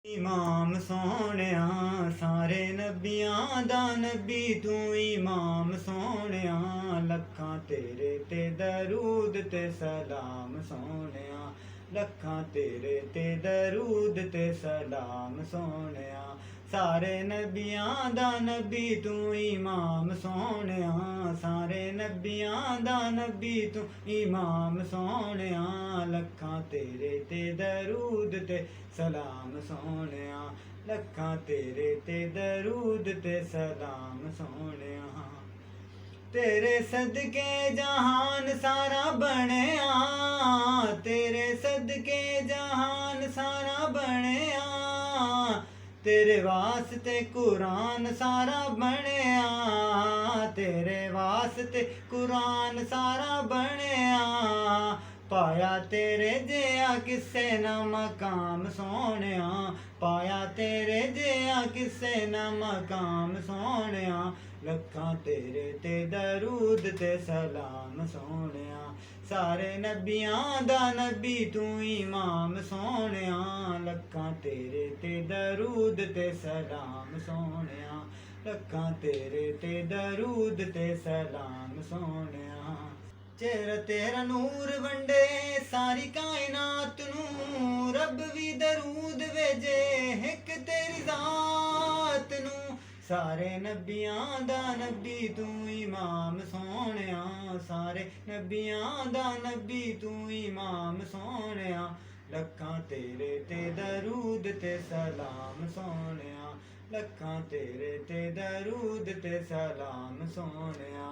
इमाम सोहणिया सारे नबियां दा नबी तू इमाम सोहणिया लखां तेरे ते दरूद ते सलाम सोहणिया लखां तेरे ते दरूद ते सलाम सोहणिया सारे नबियां दा नबी तू इमाम सोहणिया सारे नबियां दा नबी तू इमाम सोहणिया लखां तेरे ते दरूद ते सलाम सोहणिया लखां तेरे ते दरूद ते सलाम सोहणिया तेरे सदके जहान सारा बणिया तेरे सदके जहान सारा बणिया तेरे वास्ते कुरान सारा बणिया तेरे वास्ते कुरान सारा बणिया पाया तेरे जिया किसे ना मकाम सोहणिया पाया तेरे जिया किसे ना मकाम सोहणिया लखां तेरे ते दरूद ते सलाम सोहणिया सारे नबियां दा नबी तू इमाम सोहणिया लखां तेरे ते दरूद ते सलाम सोहणिया लखां तेरे ते दरूद ते सलाम सोहणिया चेहरा तेरा नूर वंडे सारी कायनात नू रब भी दरूद वेजे हिक तेरी जात नू सारे नबियां दा नबी तू इमाम सोहणिया सारे नबियां दा नबी तू इमाम सोहणिया लखां तेरे ते दरूद ते सलाम सोहणिया लखां तेरे ते दरूद ते सलाम सोहणिया